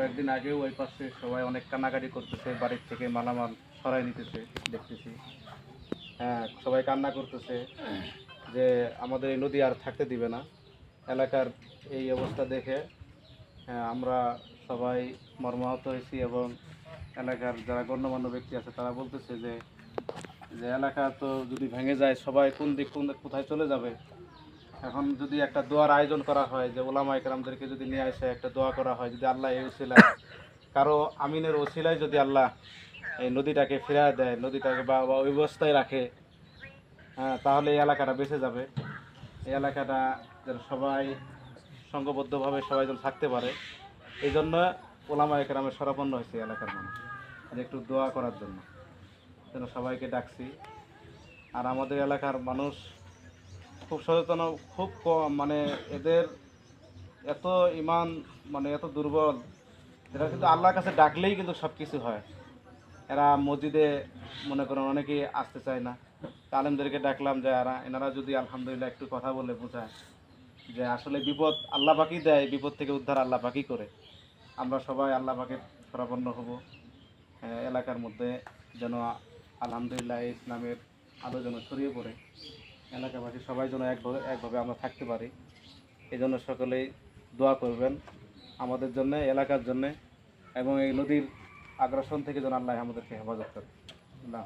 কয়েকদিন আগেও ওই পাশে সবাই অনেক কান্নাকাটি করতেছে, বাড়ির থেকে মালামাল সরাই নিতেছে দেখতেছি। হ্যাঁ, সবাই কান্না করতেছে যে আমাদের এই নদী আর থাকতে দিবে না। এলাকার এই অবস্থা দেখে হ্যাঁ, আমরা সবাই মর্মাহত হয়েছি এবং এলাকার যারা গণ্যমান্য ব্যক্তি আছে তারা বলতেছে যে যে এলাকা তো যদি ভেঙে যায় সবাই কোন কোথায় চলে যাবে। এখন যদি একটা দোয়ার আয়োজন করা হয় যে ওলামা একরামদেরকে যদি নিয়ে এসে একটা দোয়া করা হয়, যদি আল্লাহ এই ওসিলায় কারো আমিনের ওসিলায় যদি আল্লাহ এই নদীটাকে ফিরিয়ে দেয়, নদীটাকে বা ওই অবস্থায় রাখে, হ্যাঁ, তাহলে এই এলাকাটা বেঁচে যাবে। এই এলাকাটা যেন সবাই সংঘবদ্ধভাবে সবাই যেন থাকতে পারে, এই জন্য ওলামা একরামের শরণাপন্ন হয়েছে এলাকার মানুষ যে একটু দোয়া করার জন্য, যেন সবাইকে ডাকছি। আর আমাদের এলাকার মানুষ খুব সচেতন, খুব কম, মানে এদের এত ইমান, মানে এত দুর্বল, এরা কিন্তু আল্লাহর কাছে ডাকলেই কিন্তু সব কিছু হয়। এরা মসজিদে মনে করেন অনেকেই আসতে চায় না, আলেমদেরকে ডাকলাম যে এনারা যদি আলহামদুলিল্লাহ একটু কথা বলে বোঝায় যে আসলে বিপদ আল্লাহ পাকই দেয়, বিপদ থেকে উদ্ধার আল্লাহ পাকই করে। আমরা সবাই আল্লাহ পাকের শরণাপন্ন হব। এলাকার মধ্যে যেন আলহামদুলিল্লাহ এই ইসলামের আলো যেন ছড়িয়ে পড়ে, এলাকাবাসী সবাই যেন একভাবে আমরা থাকতে পারি। এই জন্য সকলেই দোয়া করবেন আমাদের জন্য, এলাকার জন্য, এবং এই নদীর আগ্রাসন থেকে যেন আল্লাহ আমাদেরকে হেফাজত করে। আল্লাহ।